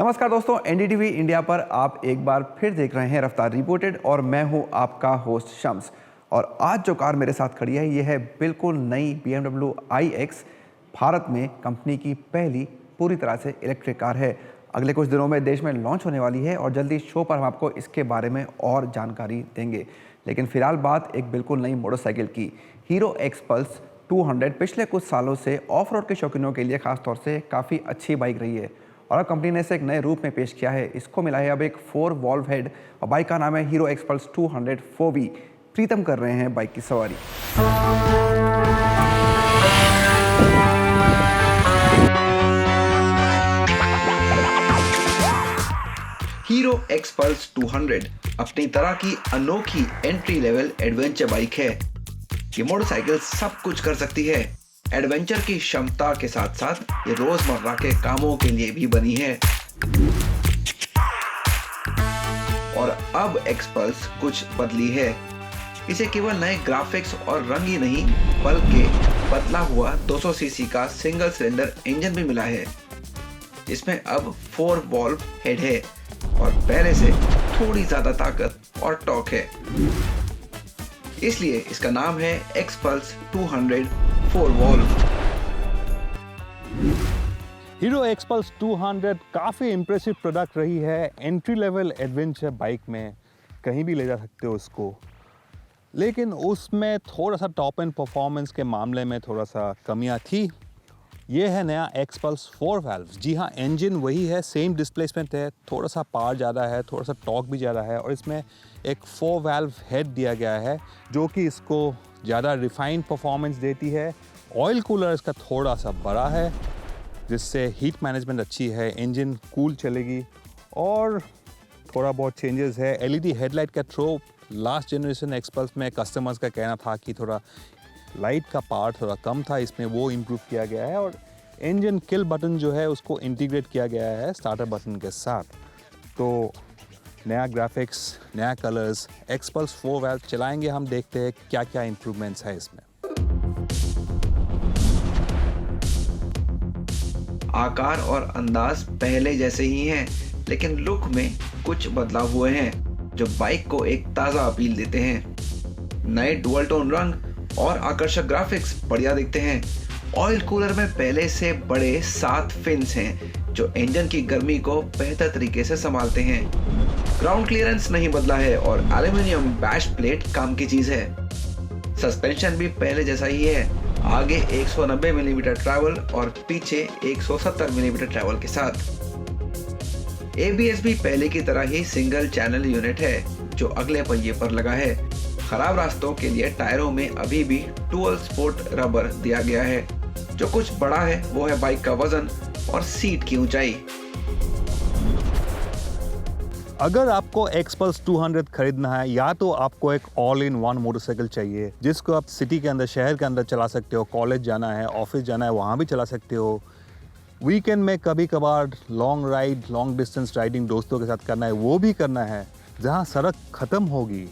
नमस्कार दोस्तों, NDTV India पर आप एक बार फिर देख रहे हैं रफ्तार रिपोर्टेड और मैं हूं आपका होस्ट शम्स। और आज जो कार मेरे साथ खड़ी है ये है बिल्कुल नई BMW iX। भारत में कंपनी की पहली पूरी तरह से इलेक्ट्रिक कार है। अगले कुछ दिनों में देश में लॉन्च होने वाली है और जल्दी शो पर हम आपको इसके बारे में और जानकारी देंगे। लेकिन फिलहाल बात एक बिल्कुल नई मोटरसाइकिल की, हीरो एक्सपल्स 200 पिछले कुछ सालों से ऑफ रोड के शौकीनों के लिए खासतौर से काफ़ी अच्छी बाइक रही है और अब कंपनी ने इसे एक नए रूप में पेश किया है। इसको मिला है अब एक 4 वॉल्व हेड और बाइक का नाम है हीरो एक्सपल्स 200 4V। प्रीतम कर रहे हैं बाइक की सवारी। हीरो एक्सपल्स 200 अपनी तरह की अनोखी एंट्री लेवल एडवेंचर बाइक है। ये मोटरसाइकिल सब कुछ कर सकती है। एडवेंचर की क्षमता के साथ साथ ये रोजमर्रा के कामों के लिए भी बनी है। और अब एक्सपल्स कुछ बदली है। इसे केवल नए ग्राफिक्स और रंग ही नहीं बल्कि बदला हुआ 200 सीसी का सिंगल सिलेंडर इंजन भी मिला है। इसमें अब 4 वॉल्व हेड है और पहले से थोड़ी ज्यादा ताकत और टॉर्क है, इसलिए इसका नाम है एक्सपल्स 200 4 वॉल्व। हीरो एक्सपल्स 200 काफ़ी इम्प्रेसिव प्रोडक्ट रही है। एंट्री लेवल एडवेंचर बाइक में कहीं भी ले जा सकते हो उसको, लेकिन उसमें थोड़ा सा टॉप एंड परफॉर्मेंस के मामले में थोड़ा सा कमियां थी। ये है नया एक्सपल्स 4 वैल्व। जी हाँ, इंजन वही है, सेम डिस्प्लेसमेंट है, थोड़ा सा पावर ज़्यादा है, थोड़ा सा टॉर्क भी ज़्यादा है और इसमें एक 4 वैल्व हेड दिया गया है जो कि इसको ज़्यादा रिफाइंड परफॉर्मेंस देती है। ऑयल कूलर इसका थोड़ा सा बड़ा है जिससे हीट मैनेजमेंट अच्छी है, इंजन कूल चलेगी और थोड़ा बहुत चेंजेस है। LED हेडलाइट का थ्रो लास्ट जनरेशन एक्सपल्स में कस्टमर्स का कहना था कि थोड़ा लाइट का पावर थोड़ा कम था, इसमें वो इम्प्रूव किया गया है। और इंजन किल बटन जो है उसको इंटीग्रेट किया गया है स्टार्टर बटन के साथ। तो नया ग्राफिक्स, नया कलर्स, एक्सपल्स 4 वैल्व चलाएंगे हम, देखते हैं क्या क्या इम्प्रूवमेंट्स है इसमें। आकार और अंदाज पहले जैसे ही हैं, लेकिन लुक में कुछ बदलाव हुए हैं जो बाइक को एक ताज़ा अपील देते हैं। नए डुअल टोन रंग और आकर्षक ग्राफिक्स बढ़िया दिखते हैं। ऑयल कूलर में पहले से बड़े 7 फिन्स हैं जो इंजन की गर्मी को बेहतर तरीके से संभालते हैं। ग्राउंड क्लियरेंस नहीं बदला है और एल्यूमिनियम बैश प्लेट काम की चीज है। सस्पेंशन भी पहले जैसा ही है, आगे 190 मिलीमीटर ट्रैवल और पीछे 170 मिलीमीटर ट्रैवल के साथ। ABS भी पहले की तरह ही सिंगल चैनल यूनिट है जो अगले पहिए पर लगा है। खराब रास्तों के लिए टायरों में अभी भी डुअल स्पोर्ट रबर दिया गया है। जो कुछ बड़ा है वो है बाइक का वजन और सीट की ऊंचाई। अगर आपको एक्सपल्स 200 खरीदना है, या तो आपको एक ऑल इन वन मोटरसाइकिल चाहिए जिसको आप सिटी के अंदर, शहर के अंदर चला सकते हो, कॉलेज जाना है, ऑफिस जाना है, वहाँ भी चला सकते हो। वीकेंड में कभी कभार long ride, long distance riding दोस्तों के साथ करना है, वो भी करना है। जहाँ सड़क ख़त्म होगी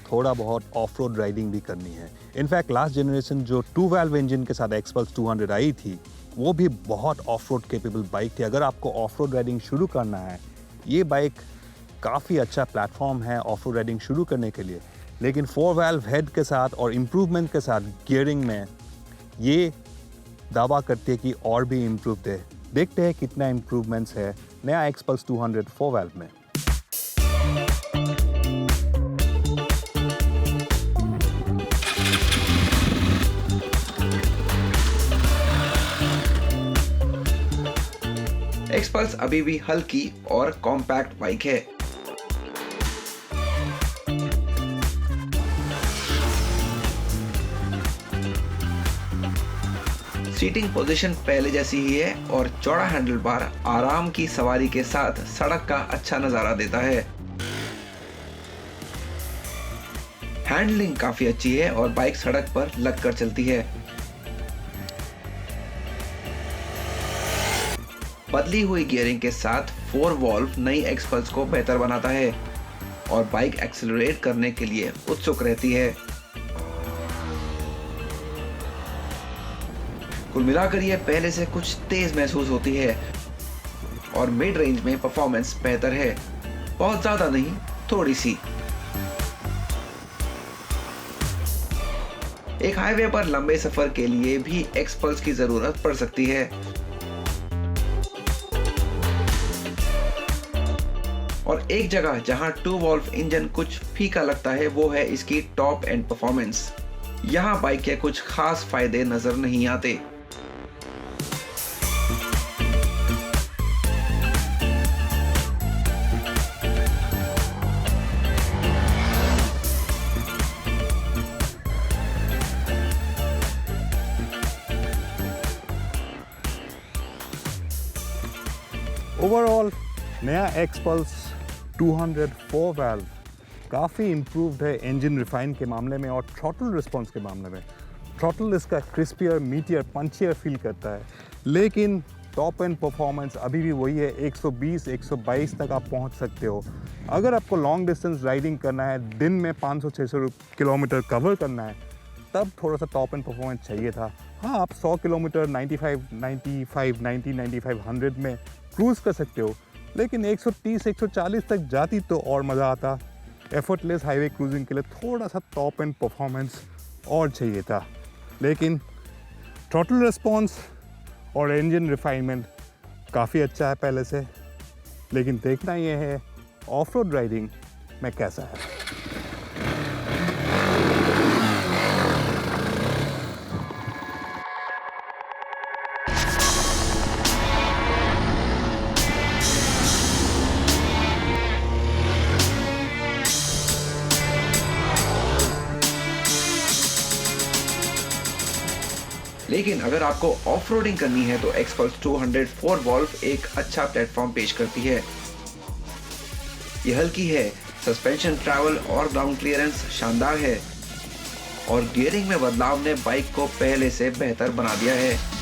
थोड़ा बहुत ऑफ रोड राइडिंग भी करनी है। इनफैक्ट लास्ट जनरेशन जो 2 वैल्व इंजन के साथ एक्सपल्स 200 आई थी वो भी बहुत ऑफ रोड केपेबल बाइक थी। अगर आपको ऑफ रोड राइडिंग शुरू करना है, ये बाइक काफ़ी अच्छा प्लेटफॉर्म है ऑफ रोड राइडिंग शुरू करने के लिए। लेकिन 4 वैल्व हेड के साथ और इम्प्रूवमेंट के साथ गियरिंग में ये दावा करती है कि और भी इम्प्रूव दे। देखते हैं कितना इम्प्रूवमेंट्स है नया एक्सपल्स 200 4 वैल्व में। एक्सपल्स अभी भी हल्की और कॉम्पैक्ट बाइक है। सीटिंग पोजीशन पहले जैसी ही है और चौड़ा हैंडल बार आराम की सवारी के साथ सड़क का अच्छा नजारा देता है। हैंडलिंग काफी अच्छी है और बाइक सड़क पर लगकर चलती है। बदली हुई गियरिंग के साथ 4 वॉल्व नई एक्सपल्स को बेहतर बनाता है और बाइक एक्सेलरेट करने के लिए उत्सुक रहती है। कुल मिलाकर ये पहले से कुछ तेज महसूस होती है और मिड रेंज में परफॉर्मेंस बेहतर है, बहुत ज्यादा नहीं, थोड़ी सी। एक हाईवे पर लंबे सफर के लिए भी एक्सपल्स की जरूरत पड़ सकती है। और एक जगह जहां 2 वॉल्व इंजन कुछ फीका लगता है वो है इसकी टॉप एंड परफॉर्मेंस। यहां बाइक के कुछ खास फायदे नजर नहीं आते। ओवरऑल नया एक्सपल्स 204 वाल्व काफ़ी इम्प्रूव्ड है इंजन रिफाइन के मामले में और थ्रॉटल रिस्पॉन्स के मामले में। थ्रॉटल इसका क्रिस्पियर, मीटियर, पंचियर फील करता है, लेकिन टॉप एंड परफॉर्मेंस अभी भी वही है। 120, 122 तक आप पहुंच सकते हो। अगर आपको लॉन्ग डिस्टेंस राइडिंग करना है, दिन में 500-600 किलोमीटर कवर करना है, तब थोड़ा सा टॉप एंड परफॉर्मेंस चाहिए था। हाँ, आप 100 किलोमीटर 95, 100 में क्रूज़ कर सकते हो, लेकिन 130, 140 तक जाती तो और मज़ा आता। एफर्टलेस हाईवे क्रूजिंग के लिए थोड़ा सा टॉप एंड परफॉर्मेंस और चाहिए था, लेकिन थ्रॉटल रिस्पॉन्स और इंजन रिफाइनमेंट काफ़ी अच्छा है पहले से। लेकिन देखना ये है ऑफ रोड राइडिंग में कैसा है। लेकिन अगर आपको ऑफ रोडिंग करनी है तो एक्सपल्स 204 वॉल्व एक अच्छा प्लेटफॉर्म पेश करती है। यह हल्की है, सस्पेंशन ट्रैवल और ग्राउंड क्लियरेंस शानदार है और गियरिंग में बदलाव ने बाइक को पहले से बेहतर बना दिया है।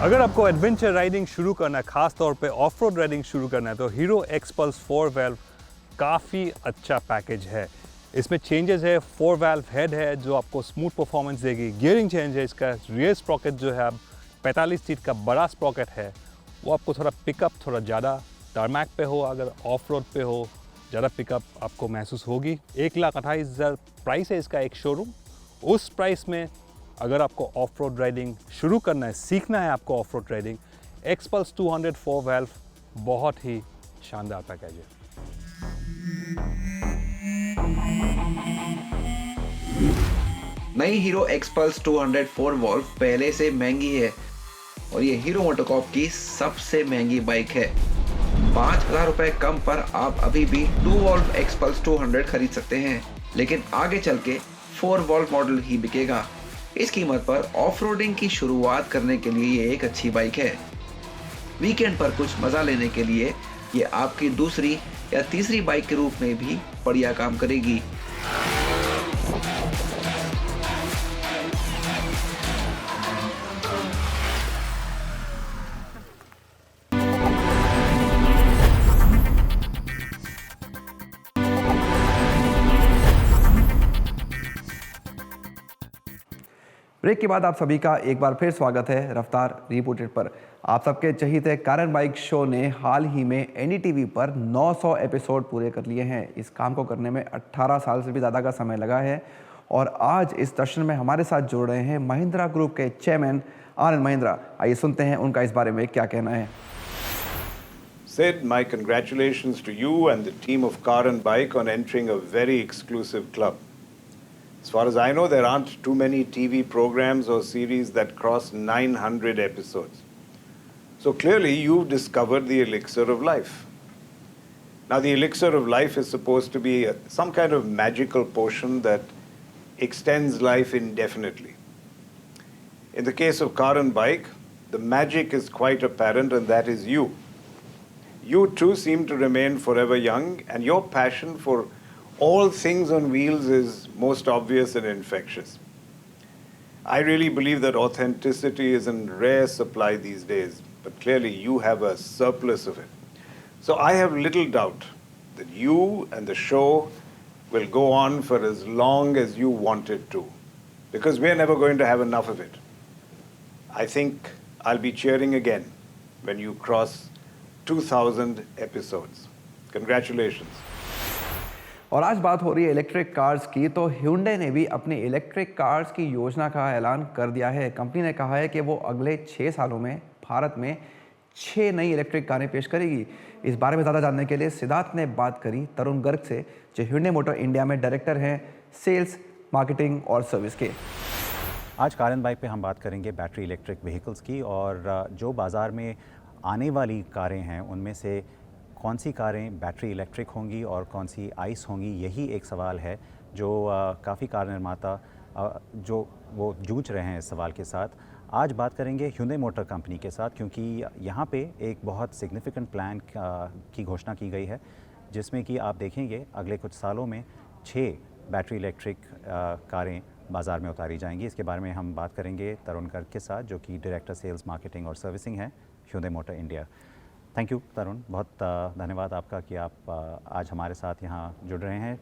अगर आपको एडवेंचर राइडिंग शुरू करना है, खास तौर पे ऑफ रोड राइडिंग शुरू करना है, तो हीरो एक्सपल्स 4 वाल्व काफ़ी अच्छा पैकेज है। इसमें चेंजेस है, 4 वाल्व हेड है जो आपको स्मूथ परफॉर्मेंस देगी। गियरिंग चेंज है, इसका रियर स्प्रॉकेट जो है अब 45 फीट का बड़ा स्प्रॉकेट है, वो आपको थोड़ा पिकअप थोड़ा ज़्यादा टारमैक पे हो, अगर ऑफ रोड पे हो ज़्यादा पिकअप आपको महसूस होगी। 1,28,000 प्राइस है इसका एक शोरूम। उस प्राइस में अगर आपको ऑफ रोड राइडिंग शुरू करना है, सीखना है आपको of road riding, XPulse 204 valve बहुत ही शानदार पैकेज है। नई हीरो एक्सपल्स 204 वॉल्व पहले से महंगी है और ये हीरो मोटोकॉर्प की सबसे महंगी बाइक है। 5,000 रुपए कम पर आप अभी भी 2 वॉल्व एक्सपल्स 200 खरीद सकते हैं, लेकिन आगे चल के 4 वॉल्व मॉडल ही बिकेगा। इस कीमत पर ऑफ रोडिंग की शुरुआत करने के लिए ये एक अच्छी बाइक है। वीकेंड पर कुछ मजा लेने के लिए ये आपकी दूसरी या तीसरी बाइक के रूप में भी बढ़िया काम करेगी। ब्रेक के बाद आप सभी का एक बार फिर स्वागत है रफ्तार रिपोर्टेड पर। आप सबके चहीते कार एंड बाइक शो ने हाल ही में एनडीटीवी पर 900 एपिसोड पूरे कर लिए हैं। इस काम को करने में 18 साल से भी ज़्यादा का समय लगा है और आज इस दर्शन में हमारे साथ जुड़ रहे हैं महिंद्रा ग्रुप के चेयरमैन आनंद महिंद्रा। आइए सुनते हैं उनका इस बारे में क्या कहना है। Sid, my congratulations to you and the team of Car and Bike on entering a very exclusive club. As far as I know, there aren't too many TV programs or series that cross 900 episodes. So clearly, you've discovered the elixir of life. Now, the elixir of life is supposed to be some kind of magical potion that extends life indefinitely. In the case of Car and Bike, the magic is quite apparent, and that is you. You too seem to remain forever young, and your passion for all things on wheels is most obvious and infectious. I really believe that authenticity is in rare supply these days, but clearly you have a surplus of it. So I have little doubt that you and the show will go on for as long as you want it to, because we're never going to have enough of it. I think I'll be cheering again when you cross 2000 episodes. Congratulations. और आज बात हो रही है electric cars की, तो Hyundai ने भी अपनी इलेक्ट्रिक कार्स की योजना का ऐलान कर दिया है। कंपनी ने कहा है कि वो अगले 6 सालों में भारत में 6 नई इलेक्ट्रिक कारें पेश करेगी। इस बारे में ज़्यादा जानने के लिए सिद्धार्थ ने बात करी तरुण गर्ग से, जो Hyundai मोटर इंडिया में डायरेक्टर हैं सेल्स, मार्केटिंग और सर्विस के। आज कार एंड बाइक पे हम बात करेंगे बैटरी इलेक्ट्रिक व्हीकल्स की, और जो बाज़ार में आने वाली कारें हैं उनमें से कौन सी कारें बैटरी इलेक्ट्रिक होंगी और कौन सी आइस होंगी, यही एक सवाल है जो काफ़ी कार निर्माता जो वो जूझ रहे हैं इस सवाल के साथ। आज बात करेंगे Hyundai मोटर कंपनी के साथ, क्योंकि यहाँ पे एक बहुत सिग्निफिकेंट प्लान की घोषणा की गई है, जिसमें कि आप देखेंगे अगले कुछ सालों में 6 बैटरी इलेक्ट्रिक कारें बाज़ार में उतारी जाएंगी। इसके बारे में हम बात करेंगे तरुण गर्ग के साथ, जो कि डायरेक्टर सेल्स, मार्केटिंग और सर्विसिंग है Hyundai Motor India. Thank you Tarun, बहुत धन्यवाद आपका कि आप आज हमारे साथ यहाँ जुड़ रहे हैं।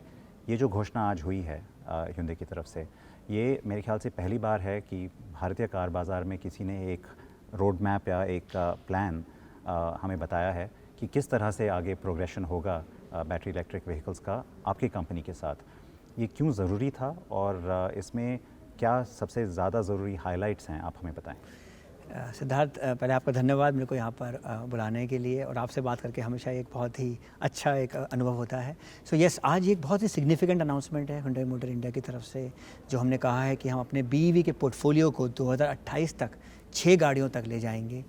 ये जो घोषणा आज हुई है Hyundai की तरफ से, ये मेरे ख्याल से पहली बार है कि भारतीय कार बाज़ार में किसी ने एक रोड मैप या एक प्लान हमें बताया है कि किस तरह से आगे प्रोग्रेशन होगा बैटरी इलेक्ट्रिक व्हीकल्स का आपकी कंपनी के साथ। ये क्यों ज़रूरी था और इसमें क्या सबसे ज़्यादा ज़रूरी हाइलाइट्स हैं, आप हमें बताएं। सिद्धार्थ, पहले आपका धन्यवाद मेरे को यहाँ पर बुलाने के लिए, और आपसे बात करके हमेशा एक बहुत ही अच्छा एक अनुभव होता है। सो यस, आज एक बहुत ही सिग्निफिकेंट अनाउंसमेंट है Hyundai मोटर इंडिया की तरफ से, जो हमने कहा है कि हम अपने BEV के पोर्टफोलियो को 2028 तक 6 गाड़ियों तक ले जाएंगे।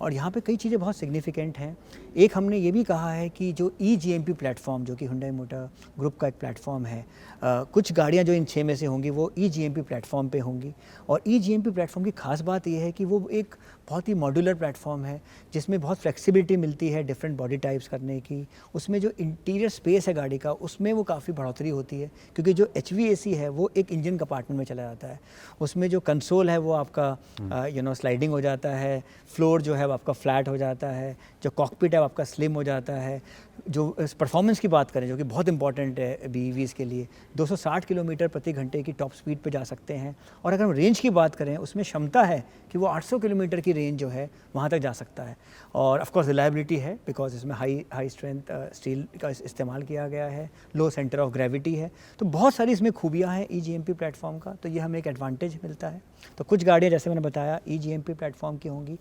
और यहाँ पे कई चीज़ें बहुत सिग्निफिकेंट हैं। एक, हमने ये भी कहा है कि जो eGMP प्लेटफॉर्म, जो कि Hyundai मोटर ग्रुप का एक प्लेटफॉर्म है, कुछ गाड़ियाँ जो इन 6 में से होंगी वो eGMP प्लेटफॉर्म पे होंगी। और eGMP प्लेटफॉर्म की खास बात ये है कि वो एक बहुत ही मॉड्यूलर प्लेटफॉर्म है, जिसमें बहुत फ्लेक्सिबिलिटी मिलती है डिफरेंट बॉडी टाइप्स करने की। उसमें जो इंटीरियर स्पेस है गाड़ी का, उसमें वो काफ़ी बढ़ोतरी होती है, क्योंकि जो HVAC है वो एक इंजन कंपार्टमेंट में चला जाता है। उसमें जो कंसोल है वो आपका स्लाइडिंग हो जाता है, फ्लोर जो है वो आपका फ्लैट हो जाता है, जो कॉकपिट है वो आपका स्लिम हो जाता है। जो परफॉर्मेंस की बात करें, जो कि बहुत इंपॉर्टेंट है BEVs के लिए, 260 किलोमीटर प्रति घंटे की टॉप स्पीड पे जा सकते हैं। और अगर हम रेंज की बात करें, उसमें क्षमता है कि वो 800 किलोमीटर की रेंज जो है वहाँ तक जा सकता है। और ऑफ कोर्स रिलायबिलिटी है, बिकॉज इसमें हाई स्ट्रेंथ स्टील का इस्तेमाल किया गया है, लो सेंटर ऑफ ग्रेविटी है। तो बहुत सारी इसमें खूबियाँ हैं eGMP प्लेटफॉर्म का, तो ये हमें एक एडवांटेज मिलता है। तो कुछ गाड़ियाँ, जैसे मैंने बताया, eGMP प्लेटफॉर्म की होंगी।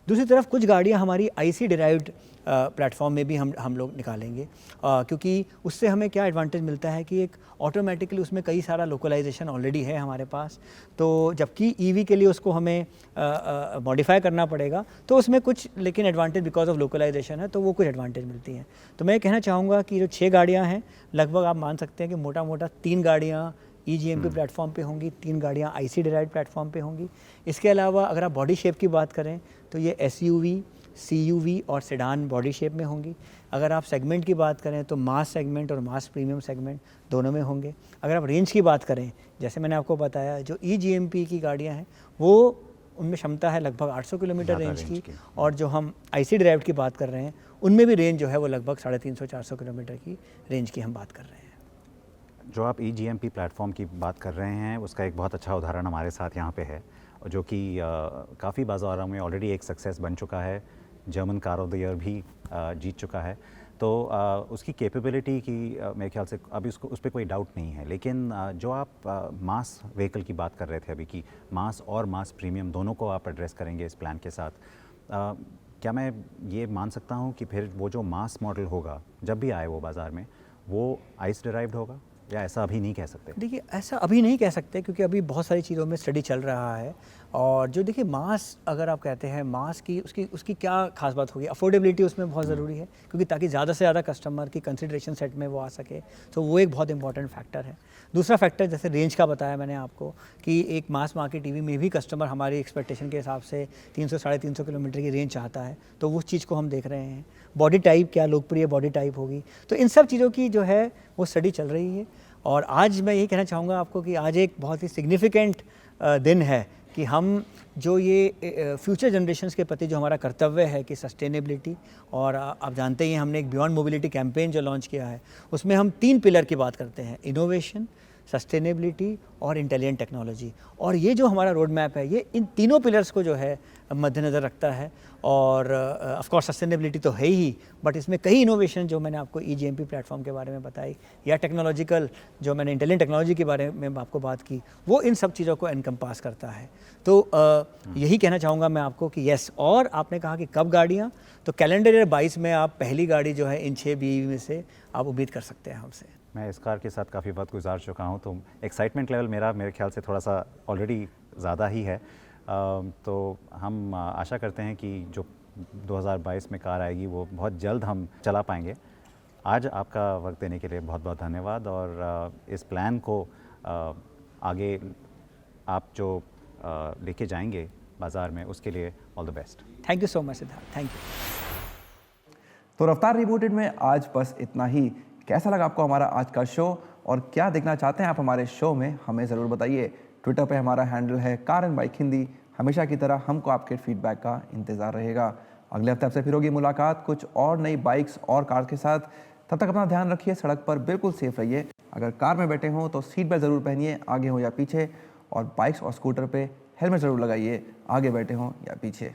दूसरी तरफ कुछ गाड़ियाँ हमारी IC डिराइव्ड प्लेटफॉर्म में भी हम लोग निकालेंगे, क्योंकि उससे हमें क्या एडवांटेज मिलता है कि एक ऑटोमेटिकली उसमें कई सारा लोकलाइजेशन ऑलरेडी है हमारे पास। तो जबकि EV के लिए उसको हमें मॉडिफाई करना पड़ेगा, तो उसमें कुछ लेकिन एडवांटेज बिकॉज ऑफ लोकलाइजेशन है, तो वो कुछ एडवांटेज मिलती हैं। तो मैं कहना चाहूँगा कि जो 6 गाड़ियाँ हैं, लगभग आप मान सकते हैं कि मोटा मोटा 3 गाड़ियाँ eGMP प्लेटफॉर्म पे होंगी, 3 गाड़ियाँ IC डिराइव्ड प्लेटफॉर्म पे होंगी। इसके अलावा अगर आप बॉडी शेप की बात करें, तो ये SUV, CUV और सेडान बॉडी शेप में होंगी। अगर आप सेगमेंट की बात करें, तो मास सेगमेंट और मास प्रीमियम सेगमेंट दोनों में होंगे। अगर आप रेंज की बात करें, जैसे मैंने आपको बताया, जो eGMP की गाड़ियाँ हैं वो उनमें क्षमता है लगभग 800 किलोमीटर रेंज की, और जो हम IC डिराइव्ड की बात कर रहे हैं, उनमें भी रेंज जो है वो लगभग 350-400 किलोमीटर की रेंज की हम बात कर रहे हैं। जो आप eGMP प्लेटफॉर्म की बात कर रहे हैं, उसका एक बहुत अच्छा उदाहरण हमारे साथ यहाँ पे है, जो कि काफ़ी बाज़ारों में ऑलरेडी एक सक्सेस बन चुका है, German car of the year भी जीत चुका है। तो उसकी कैपेबिलिटी की मेरे ख्याल से अभी उस पर कोई डाउट नहीं है। लेकिन जो आप मास व्हीकल की बात कर रहे थे अभी, कि मास और मास प्रीमियम दोनों को आप एड्रेस करेंगे इस प्लान के साथ, क्या मैं ये मान सकता हूँ कि फिर वो जो मास मॉडल होगा जब भी आए वो बाज़ार में, वो आइस डिराइव्ड होगा, या ऐसा अभी नहीं कह सकते? देखिए, ऐसा अभी नहीं कह सकते, क्योंकि अभी बहुत सारी चीज़ों में स्टडी चल रहा है। और जो देखिए मास, अगर आप कहते हैं मास की, उसकी क्या खास बात होगी, अफोर्डेबिलिटी उसमें बहुत ज़रूरी है, क्योंकि ताकि ज़्यादा से ज़्यादा कस्टमर की कंसिडरेशन सेट में वो आ सके, तो वो एक बहुत इंपॉर्टेंट फैक्टर है। दूसरा फैक्टर, जैसे रेंज का बताया मैंने आपको, कि एक मास मार्केट EV में भी कस्टमर हमारी एक्सपेक्टेशन के हिसाब से 300-350 किलोमीटर की रेंज चाहता है, तो उस चीज़ को हम देख रहे हैं। बॉडी टाइप, क्या लोकप्रिय बॉडी टाइप होगी, तो इन सब चीज़ों की जो है वो स्टडी चल रही है। और आज मैं यही कहना चाहूँगा आपको कि आज एक बहुत ही सिग्निफिकेंट दिन है कि हम जो ये फ्यूचर जनरेशन्स के प्रति जो हमारा कर्तव्य है कि सस्टेनेबिलिटी, और आप जानते ही हैं हमने एक बियॉन्ड मोबिलिटी कैंपेन जो लॉन्च किया है, उसमें हम 3 पिलर की बात करते हैं, इनोवेशन, सस्टेनेबिलिटी और इंटेलिजेंट टेक्नोलॉजी। और ये जो हमारा रोड मैप है ये इन तीनों पिलर्स को जो है मद्देनज़र रखता है। और ऑफ कोर्स सस्टेनेबिलिटी तो है ही, बट इसमें कई इनोवेशन जो मैंने आपको EGMP प्लेटफॉर्म के बारे में बताई, या टेक्नोलॉजिकल जो मैंने इंटेलिजेंट टेक्नोलॉजी के बारे में आपको बात की, वो इन सब चीज़ों को एनकम्पास करता है। तो यही कहना चाहूँगा मैं आपको कि यस। और आपने कहा कि कब गाड़ियाँ, तो कैलेंडर ईयर 22 में आप पहली गाड़ी जो है इन 6 BEV में से आप उम्मीद कर सकते हैं हमसे। मैं इस कार के साथ काफ़ी वक्त गुजार चुका हूँ, तो एक्साइटमेंट लेवल मेरे ख्याल से थोड़ा सा ऑलरेडी ज़्यादा ही है। तो हम आशा करते हैं कि जो 2022 में कार आएगी वो बहुत जल्द हम चला पाएंगे। आज आपका वक्त देने के लिए बहुत बहुत धन्यवाद, और इस प्लान को आगे आप जो लेके जाएंगे बाज़ार में, उसके लिए all the best. Thank you so much Siddharth, thank you. तो रफ्तार रिपोर्टेड में आज बस इतना ही। कैसा लगा आपको हमारा आज का शो, और क्या देखना चाहते हैं आप हमारे शो में, हमें ज़रूर बताइए। ट्विटर पे हमारा हैंडल है कार एंड बाइक हिंदी। हमेशा की तरह हमको आपके फीडबैक का इंतज़ार रहेगा। अगले हफ्ते आपसे फिर होगी मुलाकात कुछ और नई बाइक्स और कार के साथ। तब तक अपना ध्यान रखिए, सड़क पर बिल्कुल सेफ रहिए। अगर कार में बैठे हों तो सीट बेल्ट ज़रूर पहनिए, आगे हो या पीछे। और बाइक्स और स्कूटर पे हेलमेट ज़रूर लगाइए, आगे बैठे हों या पीछे।